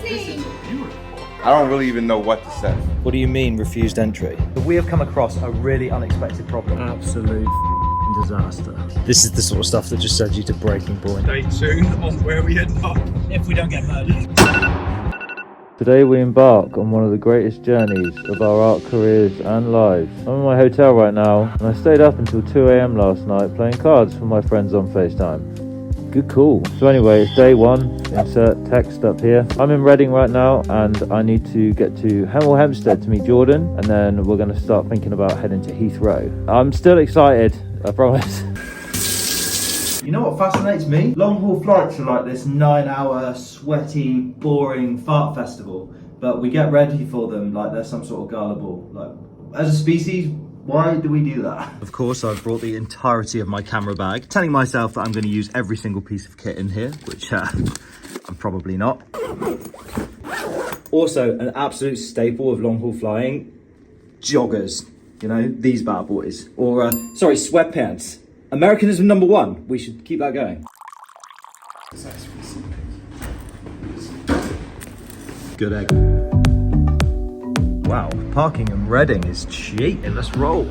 amazing. I don't really even know what to say. What do you mean refused entry? We have come across a really unexpected problem. Absolute disaster. This is the sort of stuff that just sends you to breaking point. Stay tuned on where we end up if we don't get murdered. Today we embark on one of the greatest journeys of our art careers and lives. I'm in my hotel right now and I stayed up until 2 AM last night playing cards for my friends on FaceTime. Good call. So anyway, it's day one. Insert text up here. I'm in Reading right now and I need to get to Hemel Hempstead to meet Jordan, and then we're going to start thinking about heading to Heathrow. I'm still excited, I promise. You know what fascinates me? Long haul flights are like this 9-hour, sweaty, boring fart festival, but we get ready for them like they're some sort of gala ball. Like, as a species, why do we do that? Of course, I've brought the entirety of my camera bag, telling myself that I'm going to use every single piece of kit in here, which I'm probably not. Also, an absolute staple of long haul flying, joggers. You know, these bad boys. Or, sorry, sweatpants. Americanism number one. We should keep that going. Good egg. Wow, parking in Reading is cheap. Let's roll.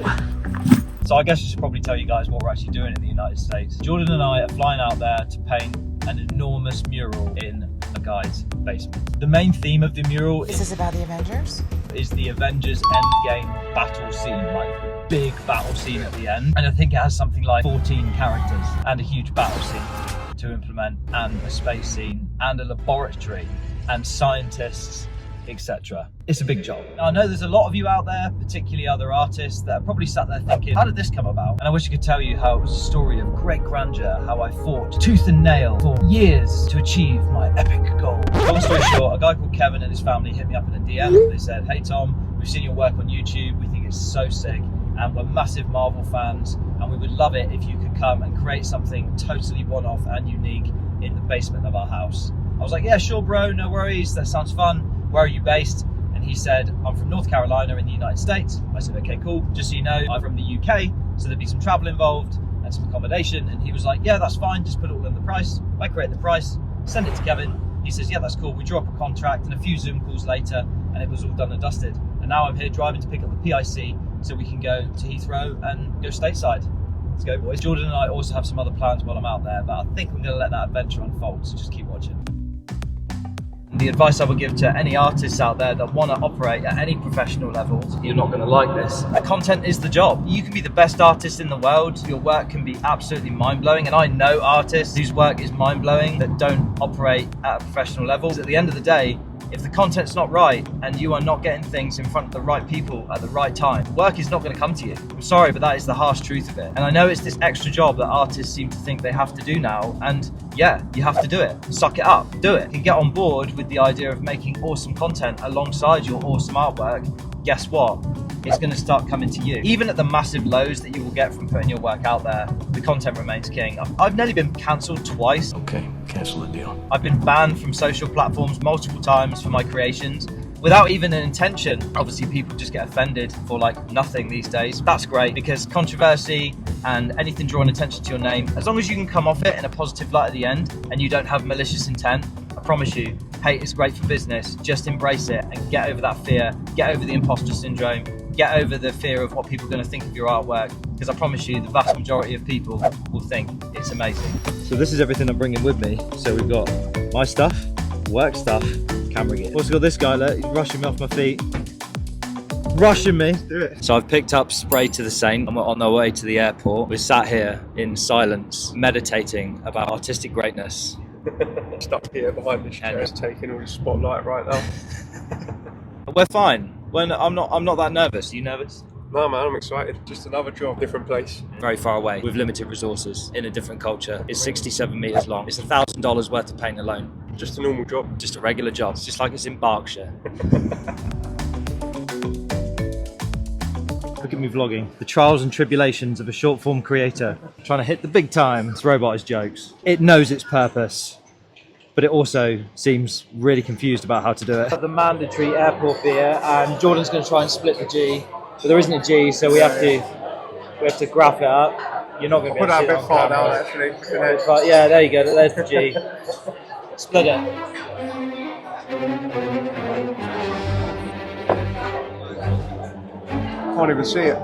So I guess I should probably tell you guys what we're actually doing in the United States. Jordan and I are flying out there to paint an enormous mural in a guy's basement. The main theme of the mural Is this about the Avengers? is the Avengers Endgame battle scene, like the big battle scene at the end. And I think it has something like 14 characters and a huge battle scene to implement, and a space scene and a laboratory and scientists, etc. It's a big job. Now, I know there's a lot of you out there, particularly other artists, that are probably sat there thinking, how did this come about? And I wish I could tell you how it was a story of great grandeur, how I fought tooth and nail for years to achieve my epic goal. Long story short, a guy called Kevin and his family hit me up in a DM. They said, hey Tom, we've seen your work on YouTube, we think it's so sick, and we're massive Marvel fans, and we would love it if you could come and create something totally one-off and unique in the basement of our house. I was like, yeah, sure bro, no worries, that sounds fun. Where are you based? And he said, I'm from North Carolina in the United States. I said, okay, cool. Just so you know, I'm from the UK, so there'd be some travel involved and some accommodation. And he was like, yeah, that's fine. Just put it all in the price. I create the price, send it to Kevin. He says, yeah, that's cool. We draw up a contract and a few Zoom calls later, and it was all done and dusted. And now I'm here driving to pick up the PIC so we can go to Heathrow and go stateside. Let's go, boys. Jordan and I also have some other plans while I'm out there, but I think I'm going to let that adventure unfold, so just keep watching. The advice I would give to any artists out there that want to operate at any professional level, you're not going to like this. Content is the job. You can be the best artist in the world. Your work can be absolutely mind-blowing. And I know artists whose work is mind-blowing that don't operate at a professional level. At the end of the day, if the content's not right and you are not getting things in front of the right people at the right time, work is not going to come to you. I'm sorry, but that is the harsh truth of it. And I know it's this extra job that artists seem to think they have to do now. And yeah, you have to do it. Suck it up, do it. You can get on board with the idea of making awesome content alongside your awesome artwork. Guess what? It's going to start coming to you. Even at the massive lows that you will get from putting your work out there, the content remains king. I've nearly been cancelled twice. Okay, cancel the deal. I've been banned from social platforms multiple times for my creations without even an intention. Obviously, people just get offended for like nothing these days. That's great, because controversy and anything drawing attention to your name, as long as you can come off it in a positive light at the end and you don't have malicious intent, I promise you, hate is great for business. Just embrace it and get over that fear, get over the imposter syndrome, get over the fear of what people are going to think of your artwork, because I promise you the vast majority of people will think it's amazing. So this is everything I'm bringing with me. So we've got my stuff, work stuff, camera gear. Also got this guy, look, he's rushing me off my feet. Rushing me. Do it. So I've picked up Spray to the Saint and we're on our way to the airport. We're sat here in silence, meditating about artistic greatness. Stuck here behind this chair is taking all the spotlight right now. We're fine. I'm not that nervous. Are you nervous? No man, I'm excited. Just another job, different place. Very far away, with limited resources, in a different culture. It's 67 meters long. It's $1,000 worth of paint alone. Just a normal job. Just a regular job. It's just like it's in Berkshire. Look at me vlogging. The trials and tribulations of a short form creator. Trying to hit the big time. This robot is jokes. It knows its purpose, but it also seems really confused about how to do it. The mandatory airport beer, and Jordan's going to try and split the G, but there isn't a G, so we have to graph it up. You're not going to be able to see it on far camera. down actually. But yeah, there you go. There's the G. Split it. Can't even see it.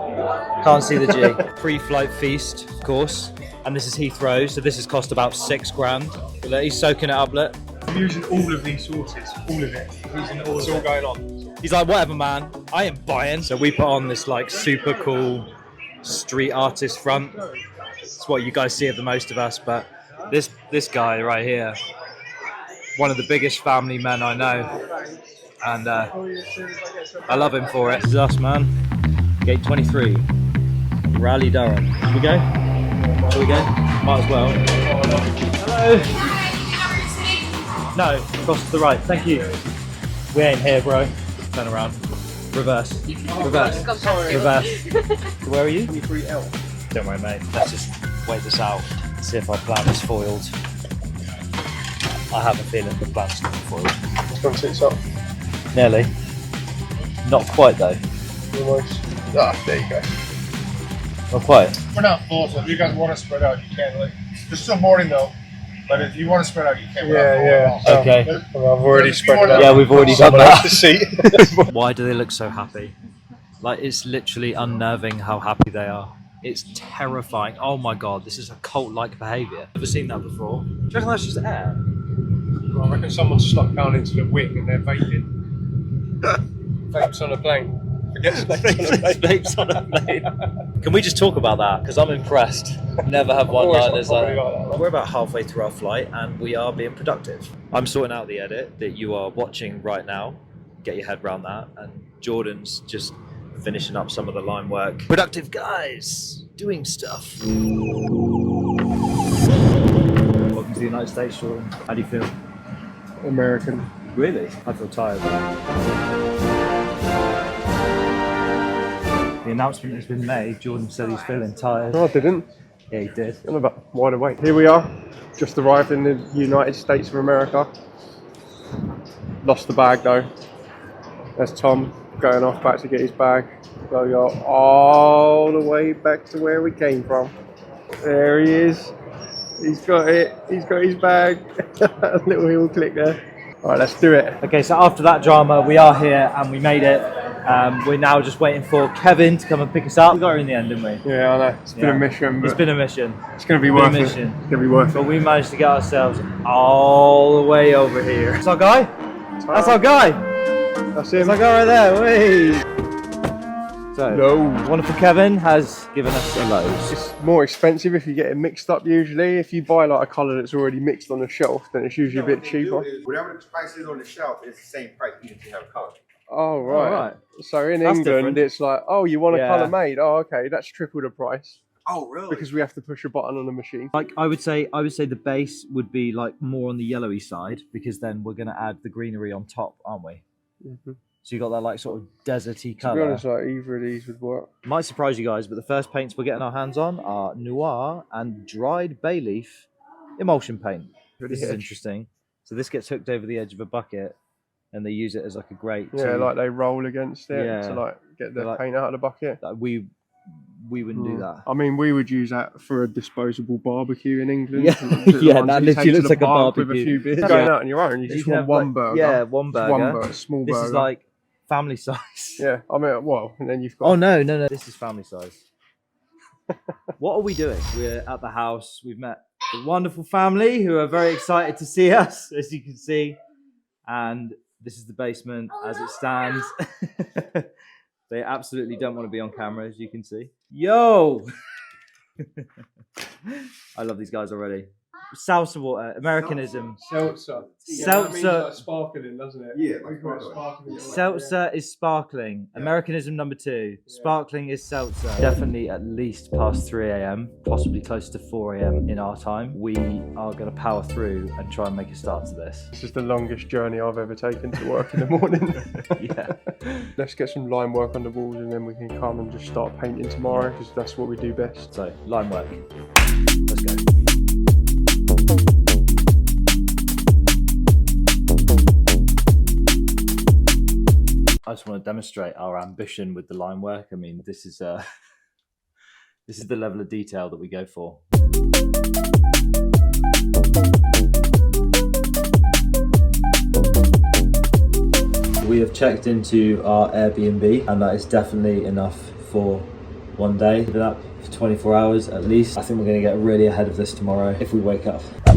Can't see the G. Pre-flight feast, of course. And this is Heathrow, so this has cost about £6,000. Look, he's soaking it up, look. I'm using all of these sauces, all of it. It's all going on. He's like, whatever, man, I ain't buying. So we put on this like super cool street artist front. It's what you guys see of the most of us, but this guy right here, one of the biggest family men I know, and I love him for it. This is us, man. Gate 23, Raleigh, Durham. Should we go? Shall we go? Might as well. Hello. No, across to the right. Thank you. We ain't here, bro. Turn around. Reverse. Reverse. Reverse. Where are you? 23L. Don't worry, mate. Let's just wait this out. See if our plan is foiled. I have a feeling the plan's not foiled. It's going to sit up. Nearly. Not quite though. Almost. Ah, there you go. Not quite. We're not full, so if you guys want to spread out, you can. Like, there's still morning though. But if you want to spread out, you can. Yeah. Okay. Well, I've already spread out. Yeah, we've already done that. Seat. Why do they look so happy? Like, it's literally unnerving how happy they are. It's terrifying. Oh my god, this is a cult-like behaviour. Never seen that before. Do you reckon that's just air? Well, I reckon someone snuck down into the wing and they're vaping. Vapes on a plane. Forget Vapes on a plane. Can we just talk about that? Because I'm impressed. Never have one-liners like that. We're about halfway through our flight and we are being productive. I'm sorting out the edit that you are watching right now. Get your head around that. And Jordan's just finishing up some of the line work. Productive guys doing stuff. Welcome to the United States, Jordan. How do you feel? American. Really? I feel tired. The announcement has been made. Jordan said he's feeling tired. No, I didn't. Yeah, he did. I'm about wide awake. Here we are. Just arrived in the United States of America. Lost the bag though. There's Tom going off back to get his bag. So we go all the way back to where we came from. There he is. He's got it. He's got his bag. Little heel click there. All right, let's do it. Okay, so after that drama, we are here and we made it. We're now just waiting for Kevin to come and pick us up. We got her in the end, didn't we? Yeah, I know. It's been a mission. But it's been a mission. It's going to be worth it. It's going to be worth it. But we managed to get ourselves all the way over here. That's our guy. That's our guy. That's him. That's our guy right there. Wait. So, no. Wonderful Kevin has given us a load. It's more expensive if you get it mixed up usually. If you buy like a colour that's already mixed on the shelf, then it's usually a bit cheaper. Whatever the price is on the shelf, it's the same price even if you have color. Oh, right. Oh, right. So in That's England, different. it's like, oh, you want a Yeah. colour made? Oh, okay, that's triple the price. Oh, really? Because we have to push a button on the machine. Like I would say the base would be like more on the yellowy side because then we're going to add the greenery on top, aren't we? Mm-hmm. So you got that like sort of deserty To be colour. honest, like either of these would work. Might surprise you guys, but the first paints we're getting our hands on are noir and dried bay leaf emulsion paint. This is interesting. So this gets hooked over the edge of a bucket and they use it as like a grate. Yeah, like they roll against it Yeah. to like get the Like- paint out of the bucket. We wouldn't do that. I mean, we would use that for a disposable barbecue in England. Yeah. The Yeah, ones that you literally take to looks the like a park with barbecue. a few beers. Yeah. Going out on your own, you You just can want have, one like- burger. Yeah, one Just burger. one burger, small This burger. is like family size. Yeah, I mean, well, and then you've got. Oh no. This is family size. What are we doing? We're at the house. We've met a wonderful family who are very excited to see us, as you can see. And this is the basement as it stands. They absolutely don't want to be on camera, as you can see. Yo! I love these guys already. Salsa water, Americanism. Seltzer. Seltzer. That means like sparkling, doesn't it? Yeah, We call it sparkling. Seltzer is sparkling. Americanism number 2. Sparkling is seltzer. Definitely at least past 3 a.m, possibly close to 4 a.m. in our time. We are going to power through and try and make a start to this. This is the longest journey I've ever taken to work in the morning. Yeah. Let's get some line work on the walls and then we can come and just start painting tomorrow because that's what we do best. So, line work. Let's go. I just want to demonstrate our ambition with the line work. I mean, this is the level of detail that we go for. We have checked into our Airbnb and that is definitely enough for one day, been up for 24 hours at least. I think we're gonna get really ahead of this tomorrow if we wake up. So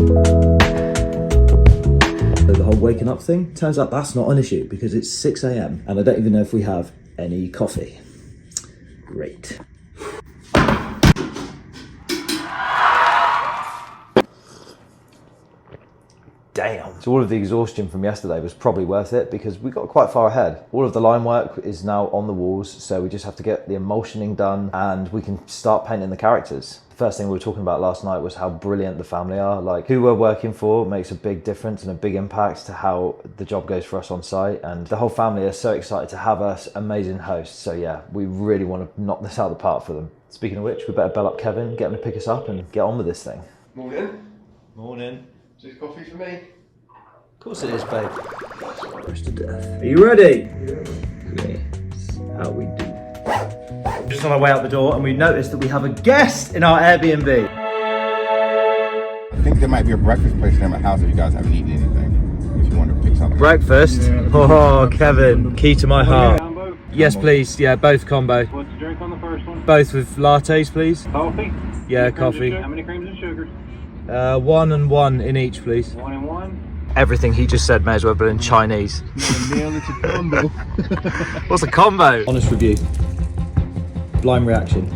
the whole waking up thing, turns out that's not an issue because it's 6 AM and I don't even know if we have any coffee. Great. Damn. So all of the exhaustion from yesterday was probably worth it because we got quite far ahead. All of the line work is now on the walls, so we just have to get the emulsioning done and we can start painting the characters. The first thing we were talking about last night was how brilliant the family are. Like, who we're working for makes a big difference and a big impact to how the job goes for us on site, and the whole family are so excited to have us amazing hosts. So yeah, we really want to knock this out of the park for them. Speaking of which, we better bell up Kevin, get him to pick us up and get on with this thing. Morning. Morning. Is this coffee for me? Of course it is, babe. Fresh to death. Are you ready? Yeah. Great. How we do. Just on our way out the door, and we noticed that we have a guest in our Airbnb. I think there might be a breakfast place near my house if you guys haven't eaten anything. If you want to pick something. Breakfast? Yeah. Oh, Kevin, key to my heart. Yes, please. Yeah, both combo. What's the drink on the first one? Both with lattes, please. Coffee? Yeah, coffee. How many creams and sugars? 1 and 1 in each, please. 1 and 1. Everything he just said may as well have been in Chinese. It's a combo. What's a combo? Honest review. Blind reaction.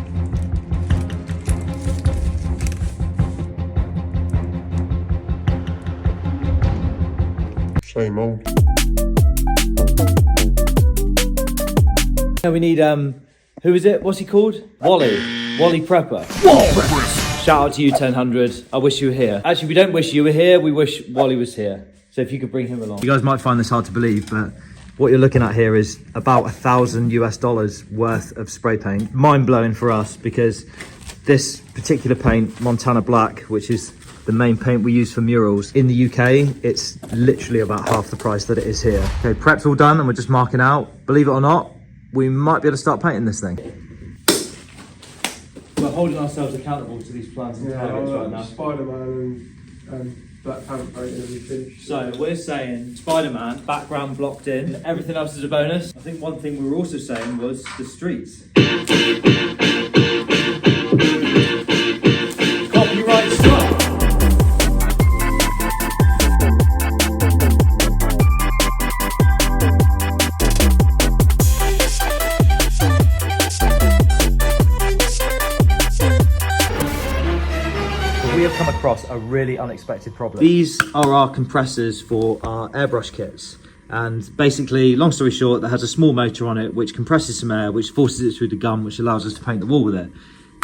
Same old. We need who is it? What's he called? Wally Prepper. Shout out to you, 1000. I wish you were here. Actually, we don't wish you were here. We wish Wally was here. So if you could bring him along. You guys might find this hard to believe, but what you're looking at here is about $1,000 worth of spray paint. Mind blowing for us because this particular paint, Montana Black, which is the main paint we use for murals in the UK, it's literally about half the price that it is here. Okay, prep's all done and we're just marking out. Believe it or not, we might be able to start painting this thing. We're holding ourselves accountable to these plans and targets right now. Spider-Man and Black Panther and everything. So we're saying Spider-Man, background blocked in, everything else is a bonus. I think one thing we were also saying was the streets. Copyright strike. We have come across a really unexpected problem. These are our compressors for our airbrush kits. And basically, long story short, that has a small motor on it which compresses some air, which forces it through the gun, which allows us to paint the wall with it.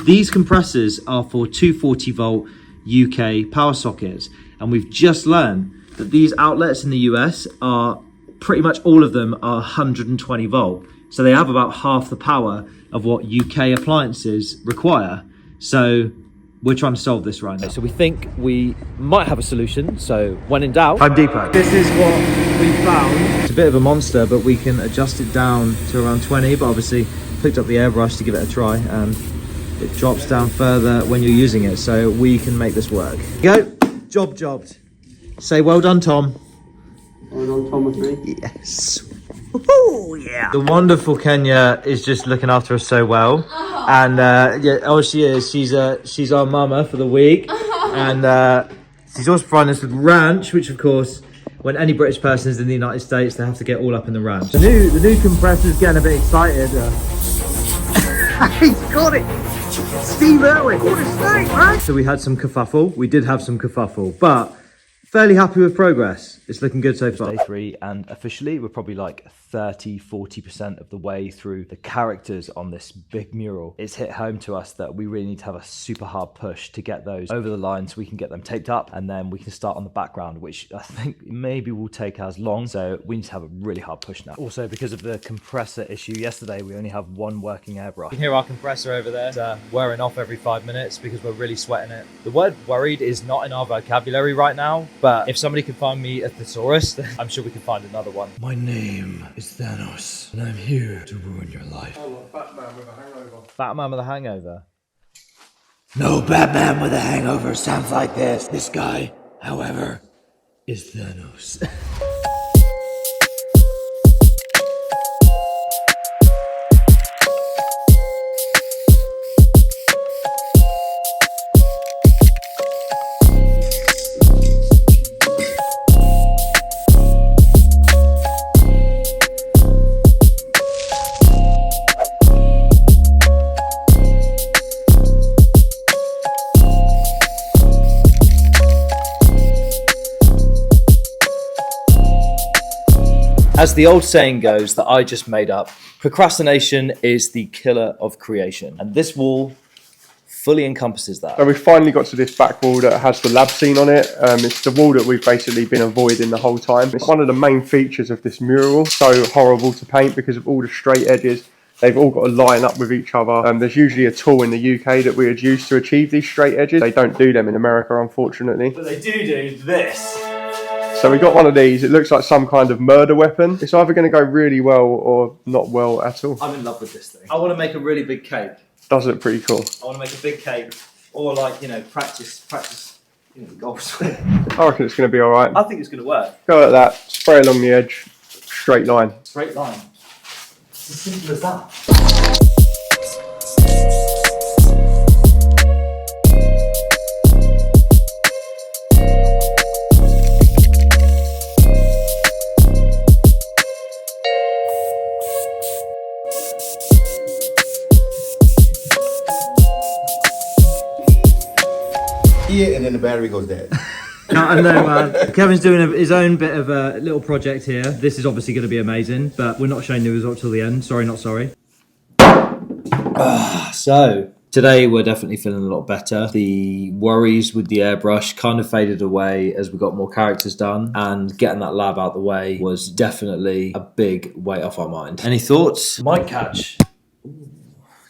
These compressors are for 240 volt UK power sockets. And we've just learned that these outlets in the US are, pretty much all of them are 120 volt. So they have about half the power of what UK appliances require. So we're trying to solve this right now. So we think we might have a solution. So when in doubt, Home Depot. This is what we found. It's a bit of a monster, but we can adjust it down to around 20. But obviously picked up the airbrush to give it a try, and it drops down further when you're using it. So we can make this work. Go, jobbed. Say well done, Tom. Well done, Tom, with me. Yes. Oh yeah. The wonderful Kenya is just looking after us so well. And yeah, she is. She's our mama for the week, and she's also providing us with ranch, which of course, when any British person is in the United States, they have to get all up in the ranch. The new compressor's getting a bit excited. He's got it, Steve Irwin. What a snake, right? So we had some kerfuffle. We did have some kerfuffle, but fairly happy with progress. It's looking good so far. Day 3, and officially we're probably like 30-40% of the way through the characters on this big mural. It's hit home to us that we really need to have a super hard push to get those over the line so we can get them taped up, and then we can start on the background, which I think maybe will take as long. So we need to have a really hard push now. Also, because of the compressor issue yesterday, we only have one working airbrush. You can hear our compressor over there. It's wearing off every 5 minutes because we're really sweating it. The word worried is not in our vocabulary right now, but if somebody can find me a thesaurus, then I'm sure we can find another one. My name is Thanos, and I'm here to ruin your life. Oh, like Batman with a hangover. Batman with a hangover? No Batman with a hangover sounds like this. This guy, however, Is Thanos. As the old saying goes that I just made up, procrastination is the killer of creation. And this wall fully encompasses that. So we finally got to this back wall that has the lab scene on it. It's the wall that we've basically been avoiding the whole time. It's one of the main features of this mural. So horrible to paint because of all the straight edges. They've all got to line up with each other. There's usually a tool in the UK that we would use to achieve these straight edges. They don't do them in America, unfortunately. But they do this. So we got one of these. It looks like some kind of murder weapon. It's either going to go really well or not well at all. I'm in love with this thing. I want to make a really big cake. Does look pretty cool. I want to make a big cake, or like, you know, practice, you know, the golf swing. I reckon it's going to be all right. I think it's going to work. Go like that, spray along the edge, straight line. Straight line. It's as simple as that. And then the battery goes dead. I know, man. Kevin's doing his own bit of a little project here. This is obviously going to be amazing, but we're not showing the result till the end. Sorry, not sorry. So, today we're definitely feeling a lot better. The worries with the airbrush kind of faded away as we got more characters done, and getting that lab out the way was definitely a big weight off our mind. Any thoughts? Might catch.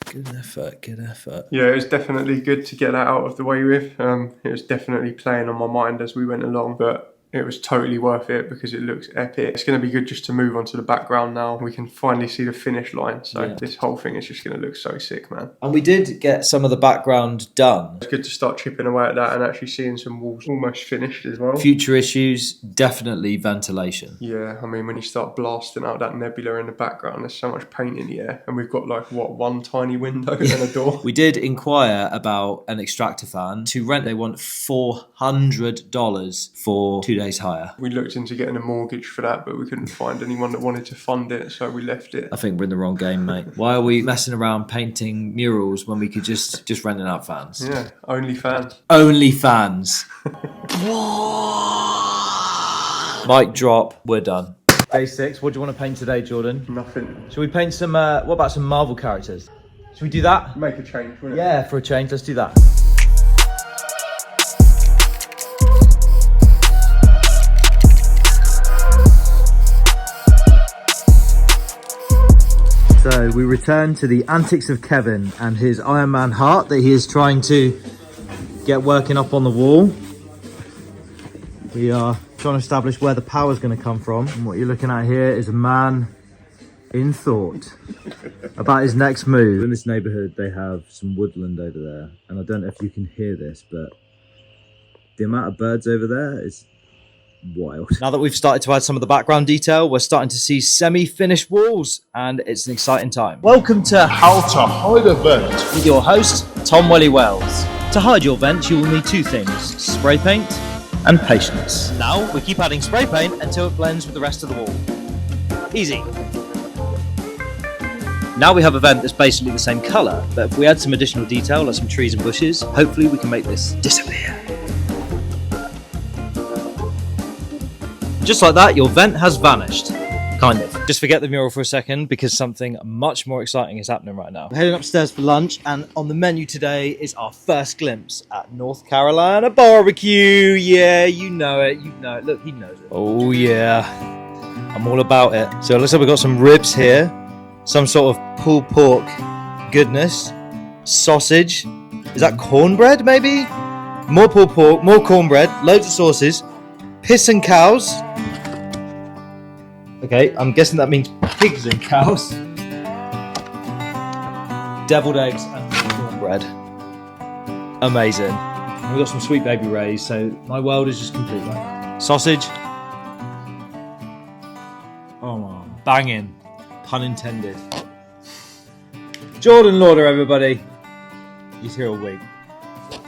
Good effort, good effort. Yeah, it was definitely good to get that out of the way with. It was definitely playing on my mind as we went along, but it was totally worth it because it looks epic. It's going to be good just to move on to the background now. We can finally see the finish line. So yeah, this whole thing is just going to look so sick, man. And we did get some of the background done. It's good to start chipping away at that and actually seeing some walls almost finished as well. Future issues, definitely ventilation. Yeah, I mean, when you start blasting out that nebula in the background, there's so much paint in the air. And we've got like, what, one tiny window and a door? We did inquire about an extractor fan. To rent, they want $400 for 2 days hire. We looked into getting a mortgage for that, but we couldn't find anyone that wanted to fund it, so we left it. I think we're in the wrong game, mate. Why are we messing around painting murals when we could just renting out fans? Yeah, only fans. Only fans. Mic drop, we're done. Day 6, what do you want to paint today, Jordan? Nothing. Should we paint some, what about some Marvel characters? Should we do that? Make a change, wouldn't it? Yeah, for a change, let's do that. So we return to the antics of Kevin and his Iron Man heart that he is trying to get working up on the wall. We are trying to establish where the power is going to come from. And what you're looking at here is a man in thought about his next move. In this neighborhood, they have some woodland over there. And I don't know if you can hear this, but the amount of birds over there is wild. Now that we've started to add some of the background detail, we're starting to see semi-finished walls, and it's an exciting time. Welcome to How to Hide a Vent with your host, Tom Welly Wells. To hide your vent, you will need two things: spray paint and patience. Now we keep adding spray paint until it blends with the rest of the wall. Easy. Now we have a vent that's basically the same colour, but if we add some additional detail like some trees and bushes, hopefully we can make this disappear. Just like that, your vent has vanished. Kind of. Just forget the mural for a second because something much more exciting is happening right now. We're heading upstairs for lunch, and on the menu today is our first glimpse at N.Carolina barbecue. Yeah, you know it, you know it. Look, he knows it. Oh yeah, I'm all about it. So it looks like we've got some ribs here, some sort of pulled pork goodness, sausage. Is that cornbread maybe? More pulled pork, more cornbread, loads of sauces, piss and cows. Okay, I'm guessing that means pigs and cows. Deviled eggs and cornbread. Amazing. And we've got some sweet baby rays, so my world is just complete right now. Sausage. Oh, banging. Pun intended. Jordan Lauder, everybody. He's here all week.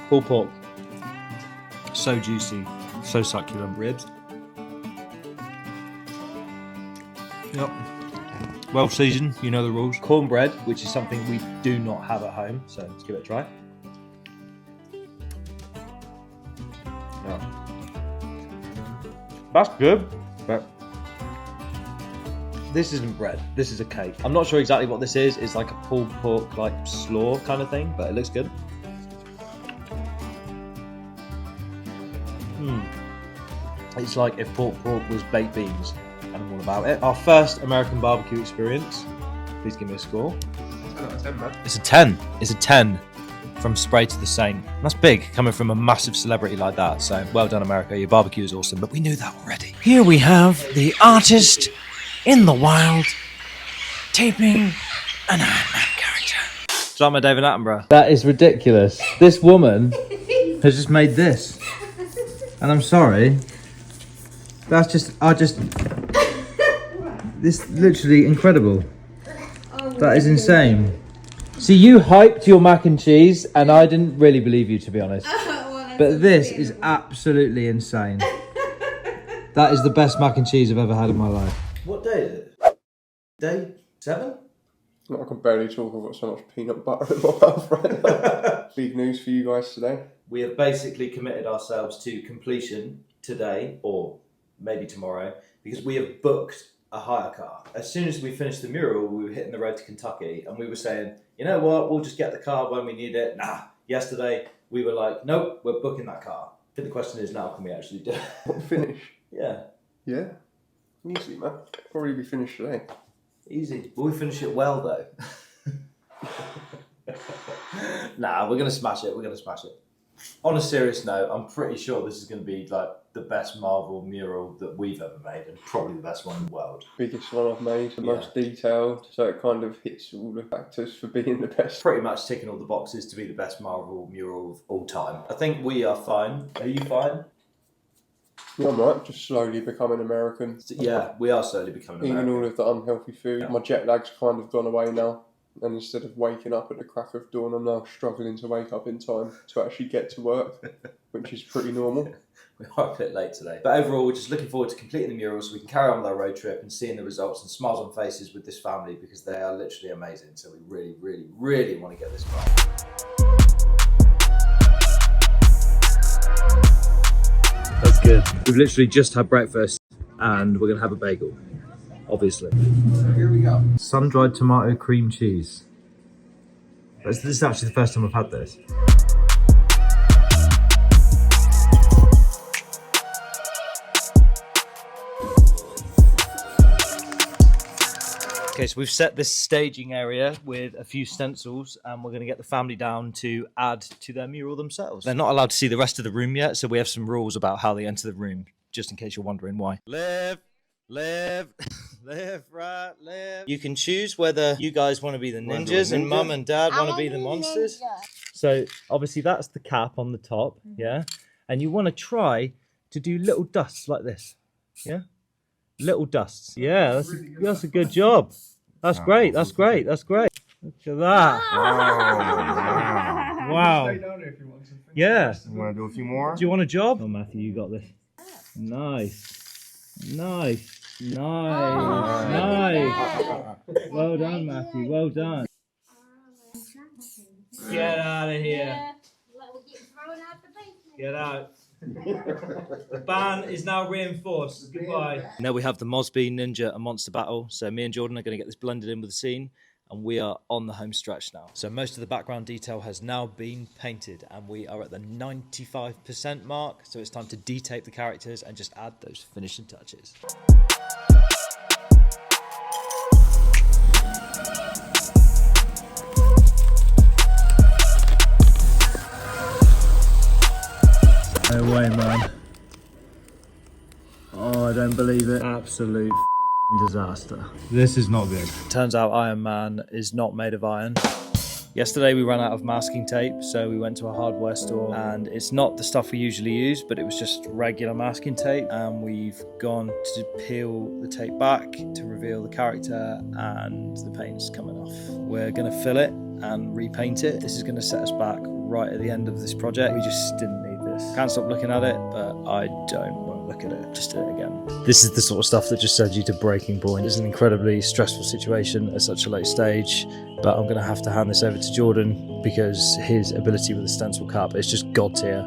Pulled pork. So juicy, so succulent. Ribs. Yep. Well seasoned, you know the rules. Cornbread, which is something we do not have at home, so let's give it a try. Yeah. That's good, but This isn't bread. This is a cake. I'm not sure exactly what this is. It's like a pulled pork, like slaw kind of thing, but it looks good. It's like if pork was baked beans, and I'm all about it. Our first American barbecue experience. Please give me a score. It's a 10. It's a 10 from Spray to the Saint. That's big, coming from a massive celebrity like that. So well done, America. Your barbecue is awesome, but we knew that already. Here we have the artist in the wild taping an Iron Man character. It's like my David Attenborough. That is ridiculous. This woman has just made this. And I'm sorry. That's just, this is literally incredible. That is insane. See, you hyped your mac and cheese, and I didn't really believe you, to be honest. But this is absolutely insane. That is the best mac and cheese I've ever had in my life. What day is it? Day 7? I can barely talk. I've got so much peanut butter in my mouth right now. Big news for you guys today. We have basically committed ourselves to completion today, or maybe tomorrow, because we have booked a hire car. As soon as we finished the mural, we were hitting the road to Kentucky, and we were saying, you know what, we'll just get the car when we need it. Nah, yesterday we were like, nope, we're booking that car. I think the question is now, can we actually do it? Finish? Yeah. Yeah. Easy, man. Probably be finished today. Easy. Will we finish it well, though? Nah, we're going to smash it. We're going to smash it. On a serious note, I'm pretty sure this is going to be like the best Marvel mural that we've ever made, and probably the best one in the world. Biggest one I've made, the most detailed, so it kind of hits all the factors for being the best. Pretty much ticking all the boxes to be the best Marvel mural of all time. I think we are fine. Are you fine? Yeah, I'm right, just slowly becoming American. Yeah, we are slowly becoming American. Eating all of the unhealthy food. Yeah. My jet lag's kind of gone away now. And instead of waking up at the crack of dawn, I'm now struggling to wake up in time to actually get to work, which is pretty normal. We are a bit late today. But overall, we're just looking forward to completing the mural so we can carry on with our road trip and seeing the results and smiles on faces with this family, because they are literally amazing. So we really, really, really want to get this right. That's good. We've literally just had breakfast and we're going to have a bagel. Obviously. Here we go. Sun-dried tomato cream cheese. This is actually the first time I've had this. Okay, so we've set this staging area with a few stencils, and we're going to get the family down to add to their mural themselves. They're not allowed to see the rest of the room yet, so we have some rules about how they enter the room, just in case you're wondering why. Live, right, live. You can choose whether you guys want to be the ninjas and mum and dad want to be the monsters. So obviously that's the cap on the top, yeah? And you want to try to do little dusts like this, yeah? Little dusts. Yeah, that's a good job. That's great, that's great, that's great. Look at that. Wow. Yeah. You want to do a few more? Do you want a job? Oh, Matthew, you got this. Nice. Nice. Nice. Well done, Matthew. Well done. Get out of here. Get out. The ban is now reinforced. Goodbye. Now we have the Mosby Ninja and Monster battle. So me and Jordan are going to get this blended in with the scene, and we are on the home stretch now. So most of the background detail has now been painted, and we are at the 95% mark. So it's time to detape the characters and just add those finishing touches. No way, man. Oh, I don't believe it. Absolute disaster. This is not good. Turns out Iron Man is not made of iron. Yesterday we ran out of masking tape, so we went to a hardware store, and it's not the stuff we usually use, but it was just regular masking tape, and we've gone to peel the tape back to reveal the character, and the paint's coming off. We're going to fill it and repaint it. This is going to set us back right at the end of this project. We just didn't need this. Can't stop looking at it, but I don't want to look at it. Just do it again. This is the sort of stuff that just sends you to breaking point. It's an incredibly stressful situation at such a late stage, but I'm going to have to hand this over to Jordan because his ability with the stencil cap is just god tier,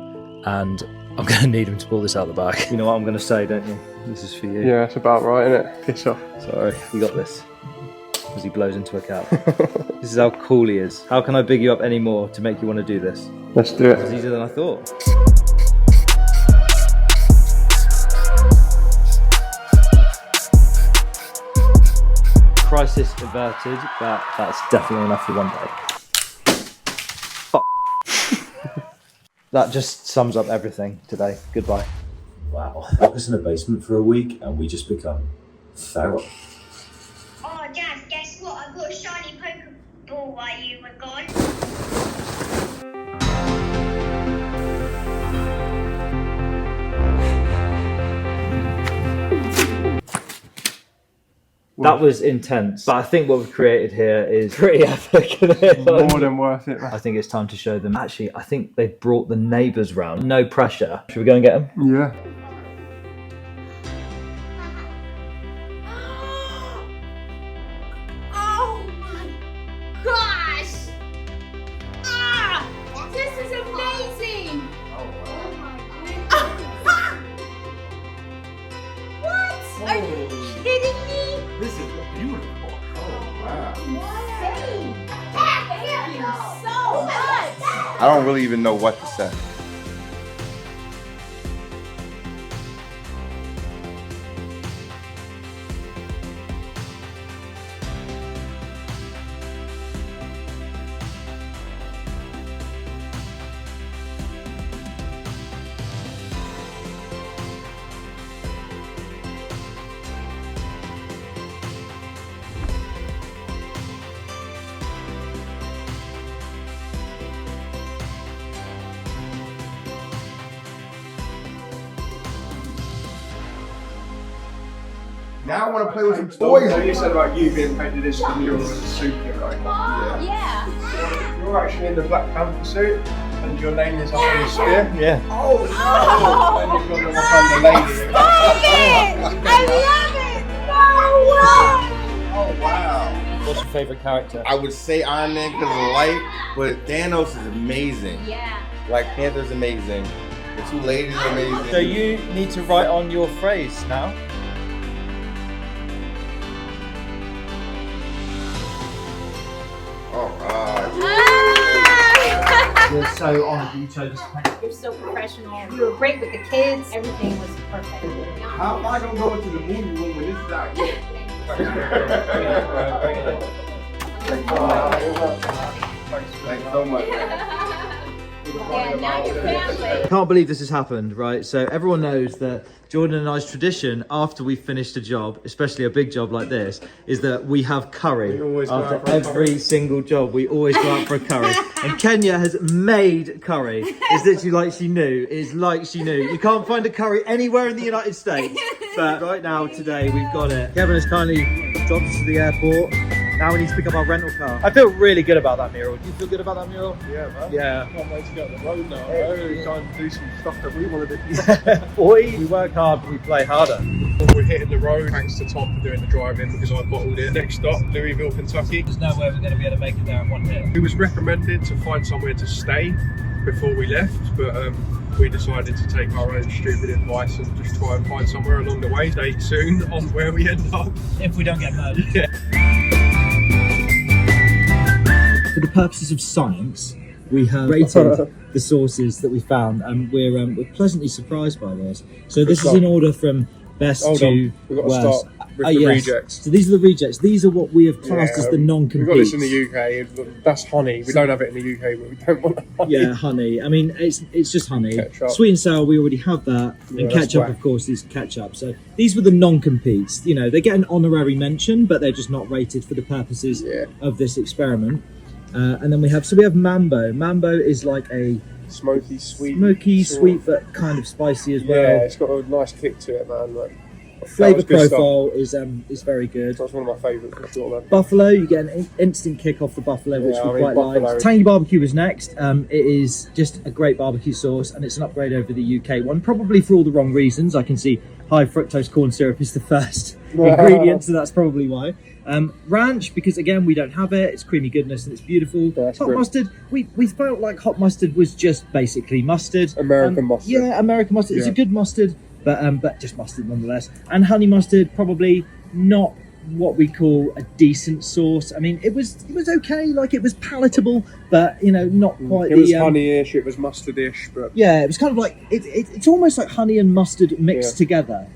and I'm gonna need him to pull this out the bag. You know what I'm gonna say, don't you? This is for you. Yeah, it's about right, isn't it? Piss off. Sorry, you got this. As he blows into a cab. This is how cool he is. How can I big you up any more to make you want to do this? Let's do it. It's easier than I thought. Crisis averted, but that's definitely enough for one day. Fuck. That just sums up everything today. Goodbye. Wow. Lock us in a basement for a week and we just become feral. Oh, Dad, guess what? I got a shiny Pokeball while you were gone. That was intense, but I think what we've created here is pretty epic. More than worth it, man. I think it's time to show them. Actually, I think they've brought the neighbours round. No pressure. Should we go and get them? Yeah. Oh my gosh! Ah! This is amazing! What? Are you kidding me? This is beautiful. Oh, wow. Thank you so much! I don't really even know what to say. Now I want to play with some toys. So you said about you being painted as the mural as a superhero. Yeah. You're actually in the Black Panther suit, and your name is up on the spear. Yeah. Oh, and you've got the Wakanda lady. Stop it! I love it! No way! Oh, wow. What's your favourite character? I would say Iron Man because of the light, but Thanos is amazing. Yeah. Black Panther's amazing. The two ladies are amazing. So you need to write on your phrase now. Oh, God. We're so honoured you chose this paint. You're so professional. You were great with the kids. Everything was perfect. How am I going to go into the movie room when this is out here? Thanks so much. Yeah, now you're family. I can't believe this has happened, right? So everyone knows that Jordan and I's tradition after we've finished a job, especially a big job like this, is that we have curry. We always go After out for a every curry. single job, we always go out for a curry. And Kenya has made curry. It's literally like she knew. It's like she knew. You can't find a curry anywhere in the United States. But right now, today, we've got it. Kevin has kindly dropped us to the airport. Now we need to pick up our rental car. I feel really good about that mural. Do you feel good about that mural? Yeah, man. Yeah. Can't wait to get on the road now. We're trying to do some stuff that we want to do. Boy, we work hard, but we play harder. We're hitting the road. Thanks to Tom for doing the driving because I bottled it. Next stop, Louisville, Kentucky. There's no way we're going to be able to make it there in one hit. It was recommended to find somewhere to stay before we left, but we decided to take our own stupid advice and just try and find somewhere along the way. Stay tuned on where we end up. If we don't get murdered. Yeah. For the purposes of science, we have rated the sources that we found, and we're pleasantly surprised by this. So this is in order from best Hold to on, we've got to worst. start with the rejects. So these are the rejects. These are what we have classed as the We've non-competes. got this in the UK. That's honey. We don't have it in the UK, but we don't want honey. Yeah, honey. I mean, it's just honey. Ketchup. Sweet and sour, we already have that. Yeah, And that's ketchup, whack. of course, is ketchup. So these were the non-competes. You know, they get an honorary mention, but they're just not rated for the purposes of this experiment. And then we have Mambo. Mambo is like a Smoky, sweet. sweet, but kind of spicy as well. Yeah, it's got a nice kick to it, man. Like, Flavour that was good profile is very good. That's one of my favourites for sure, man. Buffalo, you get an instant kick off the buffalo, which Yeah, we I mean, quite buffalo. like. Tangy barbecue is next. It is just a great barbecue sauce, and it's an upgrade over the UK one, probably for all the wrong reasons. I can see high fructose corn syrup is the first ingredient, so that's probably why. Ranch, because again we don't have it. It's creamy goodness and it's beautiful. Hot mustard, we felt like hot mustard was just basically mustard. American mustard. Yeah, American mustard. It's a good mustard, but just mustard nonetheless. And honey mustard, probably not what we call a decent sauce. I mean, it was okay, like it was palatable, but you know, not quite. It was honey-ish, it was mustard-ish, but yeah, it was kind of like it's almost like honey and mustard mixed together.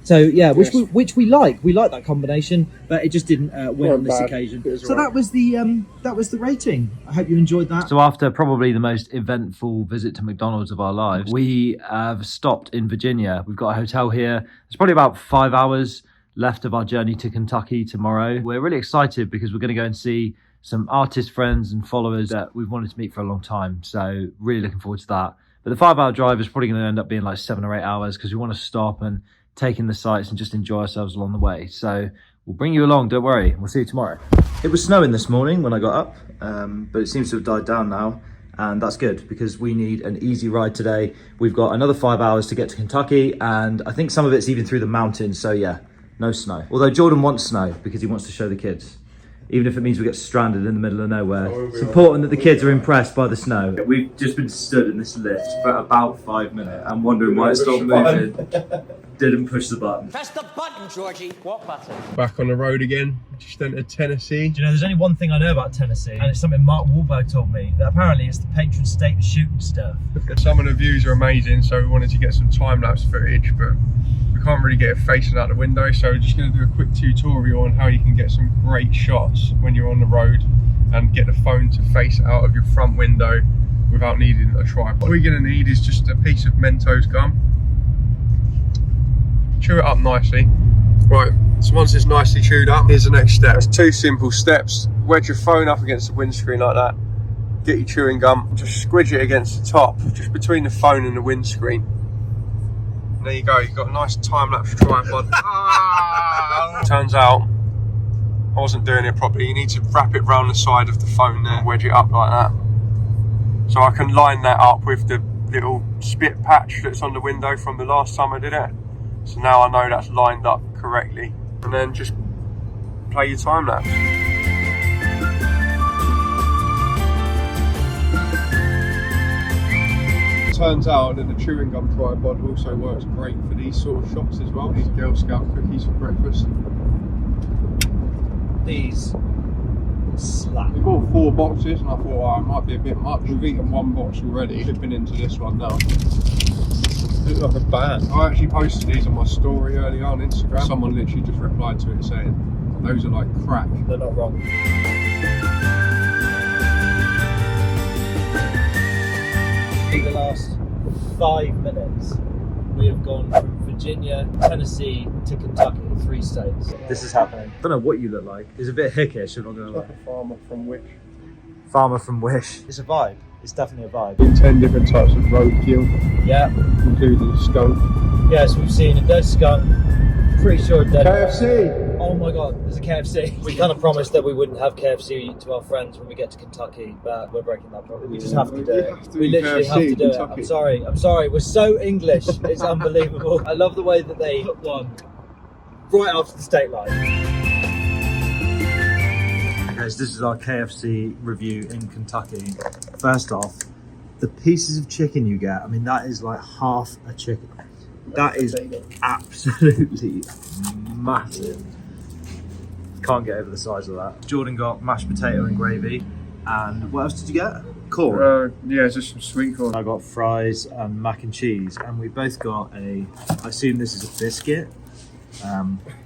So yeah, which we like. We like that combination, but it just didn't win on this occasion. So that was the rating. I hope you enjoyed that. So after probably the most eventful visit to McDonald's of our lives, we have stopped in Virginia. We've got a hotel here. It's probably about 5 hours left of our journey to Kentucky tomorrow. We're really excited because we're going to go and see some artist friends and followers that we've wanted to meet for a long time. So really looking forward to that. But the 5 hour drive is probably going to end up being like 7 or 8 hours because we want to stop and take in the sights and just enjoy ourselves along the way. So we'll bring you along, don't worry. We'll see you tomorrow. It was snowing this morning when I got up, but it seems to have died down now. And that's good because we need an easy ride today. We've got another 5 hours to get to Kentucky, and I think some of it's even through the mountains. So yeah, no snow. Although Jordan wants snow because he wants to show the kids. Even if it means we get stranded in the middle of nowhere. It's important that the kids are impressed by the snow. We've just been stood in this lift for about 5 minutes. I'm wondering why it stopped moving. Didn't push the button. Press the button, Georgie. What button? back on the road again. Just entered Tennessee. Do you know, there's only one thing I know about Tennessee, and it's something Mark Wahlberg told me, that apparently it's the patron state of shooting stuff. Some of the views are amazing, so we wanted to get some time-lapse footage, but we can't really get it facing out the window, so we're just going to do a quick tutorial on how you can get some great shots when you're on the road and get the phone to face out of your front window without needing a tripod. What we're going to need is just a piece of Mentos gum. Chew it up nicely. Right, so once it's nicely chewed up, here's the next step. It's 2 simple steps. Wedge your phone up against the windscreen like that. Get your chewing gum, just squidge it against the top, just between the phone and the windscreen. And there you go, you've got a nice time-lapse tripod. Turns out, I wasn't doing it properly. You need to wrap it round the side of the phone there, wedge it up like that. So I can line that up with the little spit patch that's on the window from the last time I did it. So now I know that's lined up correctly. And then just play your time lapse. Turns out that the chewing gum tripod also works great for these sort of shots as well. These Girl Scout cookies for breakfast. These slap. We bought 4 boxes and I thought, oh, it might be a bit much. We've eaten 1 box already, flipping into this one now. Look like a band. I actually posted these on my story earlier on Instagram. Someone literally just replied to it saying, those are like crack. They're not wrong. In the last 5 minutes, we have gone from Virginia, Tennessee to Kentucky, 3 states. This is happening. I don't know what you look like. It's a bit hickish, I'm not going to lie. Like a farmer from Wish. Farmer from Wish. It's a vibe. It's definitely a vibe. 10 different types of roadkill. Yeah. Including skunk. Yes, we've seen a dead skunk. Pretty sure a dead... KFC! Oh my god, there's a KFC. We kind of promised that we wouldn't have KFC to our friends when we get to Kentucky, but we're breaking that promise. We just have to do it. We literally have to do it. I'm sorry. We're so English. It's unbelievable. I love the way that they put one right after the state line. Okay, so this is our KFC review in Kentucky. First off, the pieces of chicken you get, I mean, that is like half a chicken. That is absolutely massive. Can't get over the size of that. Jordan got mashed potato and gravy. And what else did you get? Corn? Yeah, just some sweet corn. I got fries and mac and cheese. And we both got I assume this is a biscuit.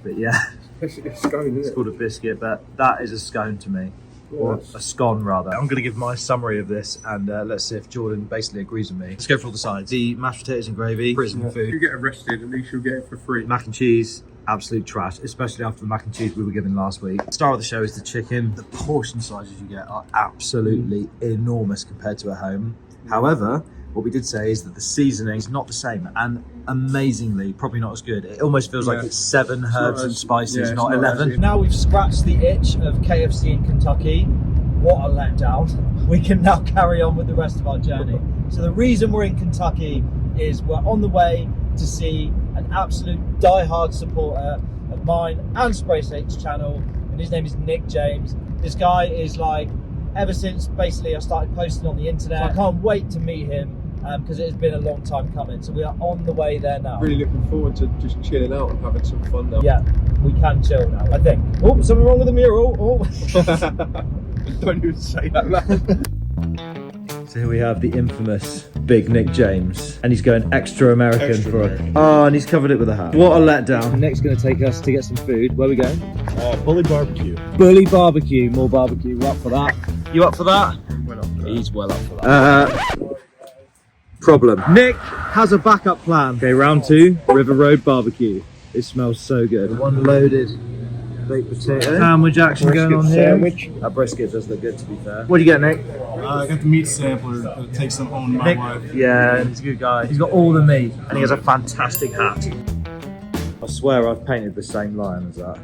But yeah. It's scone, isn't it? It's called a biscuit, but that is a scone to me. Or a scone rather. I'm going to give my summary of this and let's see if Jordan basically agrees with me. Let's go for all the sides. The mashed potatoes and gravy, prison food. If you get arrested, at least you'll get it for free. Mac and cheese, absolute trash, especially after the mac and cheese we were given last week. The star of the show is the chicken. The portion sizes you get are absolutely enormous compared to at home. However, what we did say is that the seasoning is not the same and amazingly probably not as good. It almost feels like it's 7 herbs and spices, not 11. Now we've scratched the itch of KFC in Kentucky. What a letdown. We can now carry on with the rest of our journey. So the reason we're in Kentucky is we're on the way to see an absolute die-hard supporter of mine and Spray Snake's channel, and his name is Nick James. This guy is like, ever since basically I started posting on the internet, I can't wait to meet him because it has been a long time coming. So we are on the way there now. Really looking forward to just chilling out and having some fun now. Yeah, we can chill now, I think. Oh, something wrong with the mural. Oh. Don't even say that loud. So here we have the infamous Big Nick James, and he's going extra American for a... Oh, and he's covered it with a hat. What a letdown. Nick's going to take us to get some food. Where are we going? Bully Barbecue. Bully Barbecue. More barbecue. We're up for that. You up for that? Well up for that. He's well up for that. Problem. Nick has a backup plan. Okay, round 2, River Road Barbecue. It smells so good. One loaded baked potato. Sandwich action going on here. Sandwich. That brisket does look good, to be fair. What do you get, Nick? I got the meat sampler that takes some home to my Nick, wife. yeah, he's a good guy. He's got all the meat, and he has a fantastic hat. I swear I've painted the same lion as that.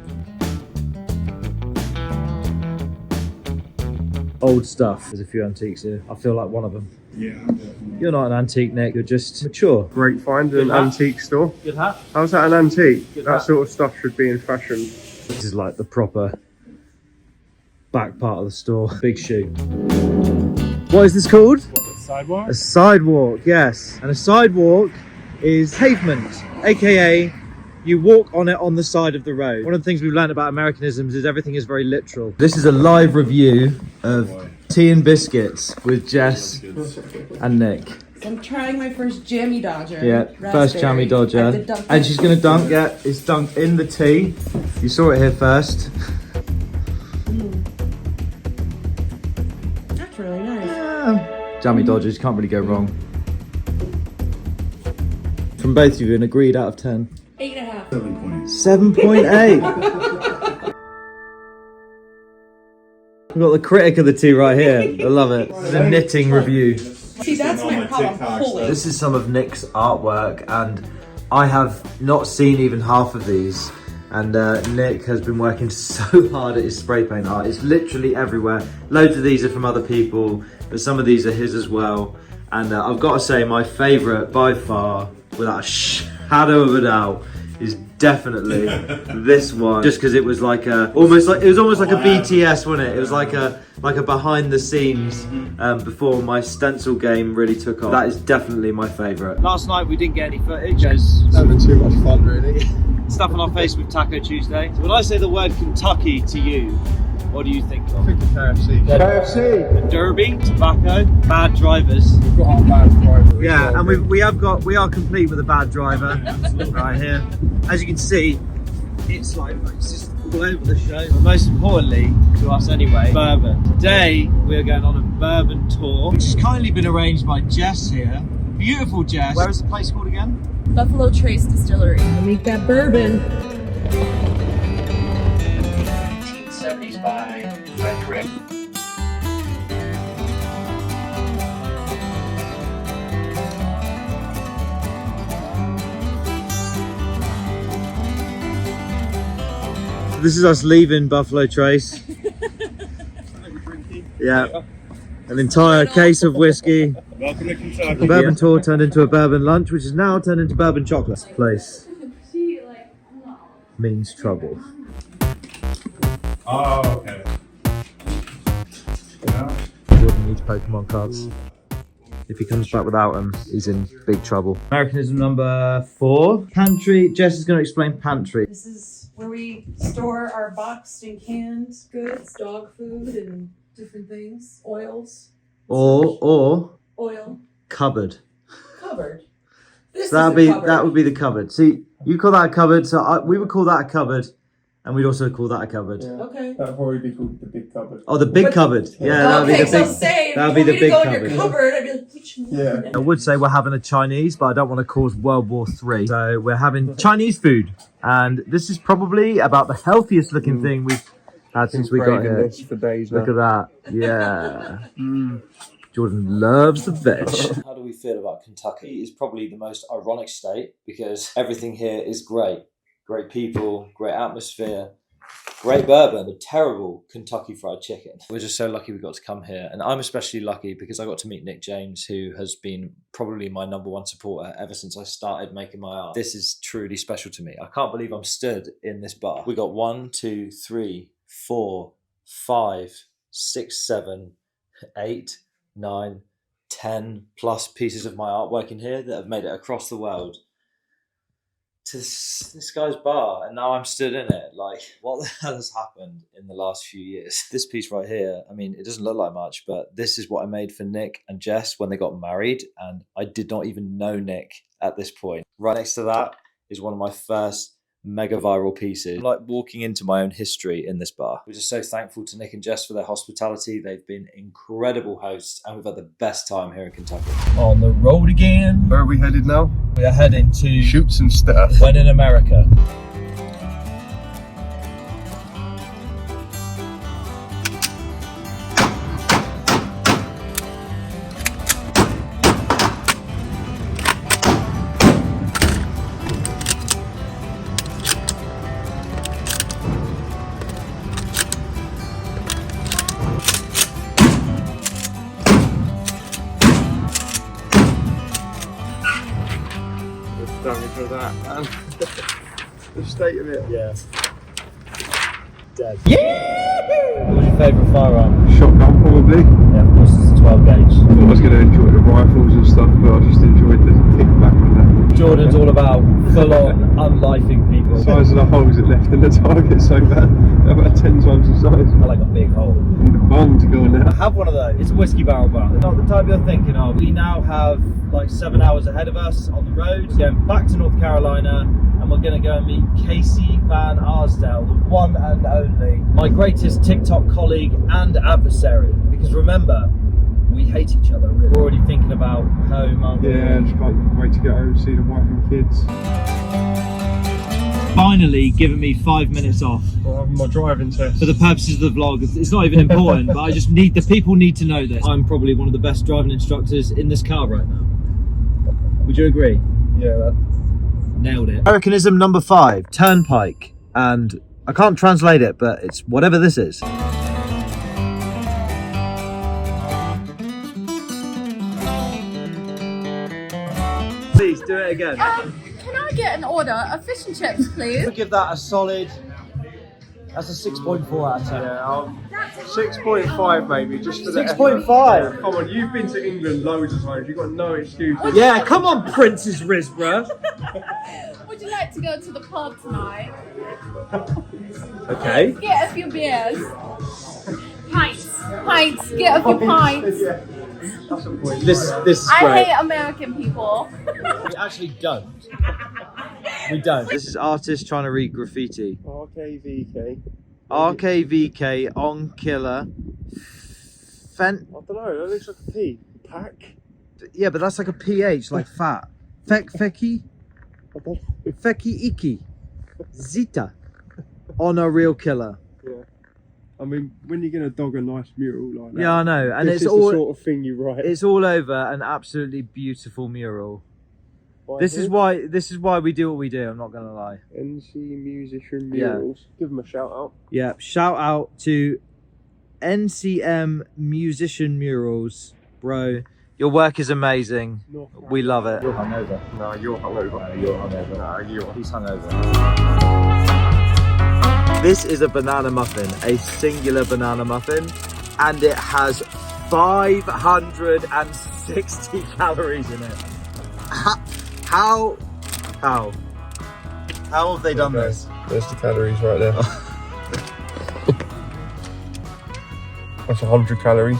Old stuff. There's a few antiques here. I feel like one of them. Yeah, definitely. You're not an antique, Nick. You're just mature. Great find in an antique store. Good hat. How's that an antique? Good That hat. sort of stuff should be in fashion. This is like the proper back part of the store. Big shoe. What is this called? Sidewalk? A sidewalk, yes. And a sidewalk is pavement, aka you walk on it on the side of the road. One of the things we've learned about Americanisms is everything is very literal. This is a live review of tea and biscuits with Jess and Nick. I'm trying my first jammy dodger. Yeah, first jammy dodger. And she's gonna dunk, yeah, it's dunked in the tea. You saw it here first. That's really nice. Jammy dodgers, can't really go wrong. From both of you, an agreed out of 10. 8.5. 7.8. We've got the critic of the tea right here. I love it. This is a knitting review. See, that's my problem. Pulling. This is some of Nick's artwork, and I have not seen even half of these. And Nick has been working so hard at his spray paint art. It's literally everywhere. Loads of these are from other people, but some of these are his as well. And I've got to say, my favourite by far, without a shadow of a doubt, is definitely this one. Just because it was like a almost like a BTS, wasn't it? It was like a behind the scenes before my stencil game really took off. That is definitely my favourite. Last night we didn't get any footage. Having too much fun, really. Stuff on our face with Taco Tuesday. So when I say the word Kentucky to you, what do you think of? I think of KFC. KFC. The Derby, tobacco, bad drivers. We've got our bad driver. Yeah, and we are complete with a bad driver right here. As you can see, it's just all over the show. But most importantly, to us anyway, bourbon. Today we are going on a bourbon tour, which has kindly been arranged by Jess here. Beautiful Jess. Where is the place called again? Buffalo Trace Distillery. Make that bourbon. 1970s by Frederick. This is us leaving Buffalo Trace. Yeah. An entire case of whiskey. Welcome to Kentucky. The bourbon tour turned into a bourbon lunch, which is now turned into bourbon chocolate. This place means trouble. Oh, okay. Yeah. Jordan needs Pokemon cards. If he comes back without them, he's in big trouble. Americanism number 4. Pantry. Jess is going to explain pantry. This is where we store our boxed and canned goods, dog food and different things, oils. Or Oil. cupboard. Cupboard. This So is a cupboard. that would be the cupboard. See, you call that a cupboard, so we would call that a cupboard, and we'd also call that a cupboard. Okay. That'd probably be called the big cupboard. Oh, the big cupboard. Yeah, that would be Okay, the so big. say, that would if be you the want me big to go in cupboard. your cupboard, I'd be like, which one? Yeah. I would say we're having a Chinese, but I don't want to cause World War III. So we're having Chinese food, and this is probably about the healthiest looking thing we've had since we got Craving here. this for days now. Look at that. Yeah. Jordan loves the veg. How do we feel about Kentucky? It's probably the most ironic state because everything here is great. Great people, great atmosphere, Great bourbon, a terrible Kentucky Fried Chicken. We're just so lucky we got to come here, and I'm especially lucky because I got to meet Nick James, who has been probably my #1 supporter ever since I started making my art. This is truly special to me. I can't believe I'm stood in this bar. We got 1, 2, 3, 4, 5, 6, 7, 8, 9, 10 plus pieces of my artwork in here that have made it across the world to this guy's bar, and now I'm stood in it. Like, what the hell has happened in the last few years? This piece right here, I mean, it doesn't look like much, but this is what I made for Nick and Jess when they got married, and I did not even know Nick at this point. Right next to that is one of my first mega viral pieces. I'm like walking into my own history in this bar. We're just so thankful to Nick and Jess for their hospitality. They've been incredible hosts, and we've had the best time here in Kentucky. On the road again. Where are we headed now? We are heading to Shoot some stuff. When in America. For that, man. The state of it. Yeah. Dead. Yeah! What was your favourite firearm? Shotgun, probably. Yeah, of course it's a 12 gauge. I thought I was going to enjoy the rifles and stuff, but I just enjoyed the kickback on that. Jordan's all about full-on unlifing people. The size of the holes it left in the target so bad. About 10 times the size. I like a big hole. And the bong to go in there. I have one of those. It's a whiskey barrel bar. Not the type you're thinking of. We now have like 7 hours ahead of us on the road. We're going back to North Carolina, and we're going to go and meet Casey Van Arsdale, the one and only, my greatest TikTok colleague and adversary. Because remember, we hate each other, really. We're already thinking about home, aren't we? Yeah, just can't wait to get home, see the wife and kids. Finally giving me 5 minutes off. I'm having my driving test. For the purposes of the vlog, it's not even important, but I just need, the people need to know this. I'm probably one of the best driving instructors in this car right now. Would you agree? Yeah. Nailed it. Americanism number 5, turnpike. And I can't translate it, but it's whatever this is. Please do it again. Can I get an order of fish and chips, please? I'll give that a solid, that's a 6.4 out of 10. Yeah, 6.5 maybe, just for the 6.5? Come on, you've been to England loads of times, you've got no excuse. Yeah, come on, Princess Risborough. Would you like to go to the pub tonight? Okay. Get a few beers. Pints. Get a few pints. Yeah. That's a point. This is I great. hate American people. We actually don't. We don't. This is artist trying to read graffiti. RKVK. RKVK on killer. I don't know, that looks like a P. Pack? Yeah, but that's like a PH, like fat. Fecky? Fecky Iki. Zita. On a real killer. Yeah. I mean, when you're gonna dog a nice mural like that. Yeah, I know. And this it's is all the sort of thing you write. It's all over an absolutely beautiful mural. This is why we do what we do, I'm not gonna lie. NC Musician Murals. Yeah. Give them a shout out. Yeah, shout out to NCM Musician Murals. Bro, your work is amazing. We love it. You're hungover. No, you're hungover. No, you're hungover. No, He's hungover. This is a banana muffin, a singular banana muffin, and it has 560 calories in it. How have they done this? There's the calories right there. That's 100 calories.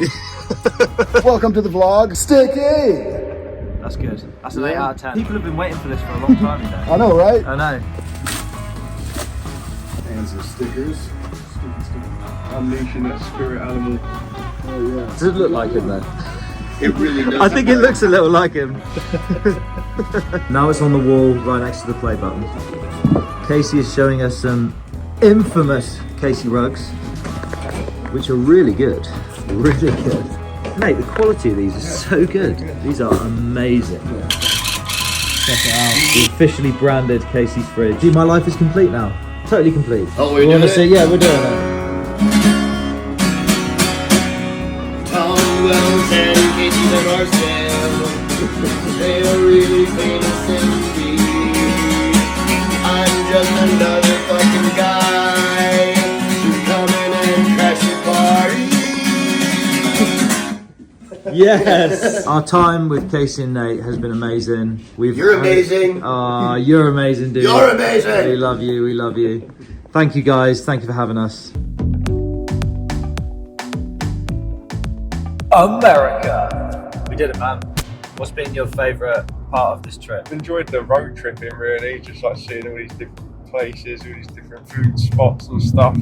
Welcome to the vlog, Sticky! That's good. That's an 8 out of 10. People have been waiting for this for a long time, you know. I know, right? I know. And some stickers. Unleashing that spirit animal. Oh yeah. Does it look like him though? It really does. I think it looks a little like him. Now it's on the wall right next to the play button. Casey is showing us some infamous Casey rugs, which are really good. Really good. Mate, the quality of these is so good. These are amazing. Check it out. The officially branded Casey's fridge. Dude, my life is complete now. Totally complete. Oh, we're You doing wanna see? it? Yeah, we're doing it. Tom Wells and Katie Marcel, they are really famous indeed. I'm just another fucking guy to come in and crash your party. Yes. Our time with Casey and Nate has been amazing. You're amazing. You're amazing, dude. You're amazing. We love you. We love you. Thank you, guys. Thank you for having us. America. We did it, man. What's been your favourite part of this trip? Enjoyed the road tripping really, just like seeing all these different places, all these different food spots and stuff,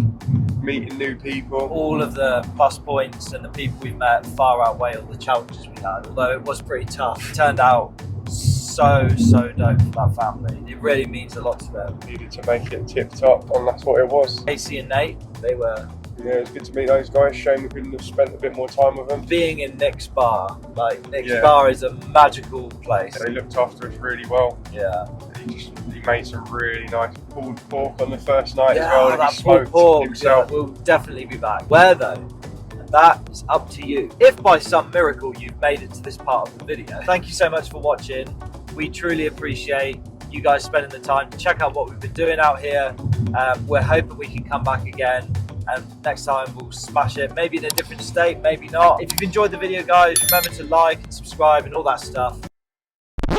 meeting new people. All of the plus points and the people we've met far outweigh all the challenges we had, although it was pretty tough. It turned out so dope for that family. It really means a lot to them. Needed to make it tip top, and that's what it was. Casey and Nate, they were... Yeah, it was good to meet those guys. Shame we couldn't have spent a bit more time with them. Being in Nick's bar, like Nick's bar is a magical place. They looked after us really well. Yeah. He made some really nice pulled pork on the first night as well. That He smoked pork, himself. yeah, we'll definitely be back. Where though? That is up to you. If by some miracle you've made it to this part of the video, thank you so much for watching. We truly appreciate you guys spending the time to check out what we've been doing out here. We're hoping we can come back again, and next time we'll smash it, maybe in a different state, maybe not. If you've enjoyed the video, guys, remember to like and subscribe and all that stuff.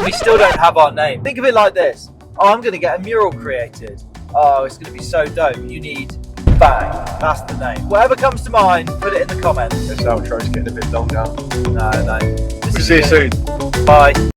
We still don't have our name. Think of it like this. Oh, I'm gonna get a mural created. Oh, it's gonna be so dope. You need bang. That's the name. Whatever comes to mind, put it in the comments. This outro's getting a bit long now. No. We'll see you soon. Bye.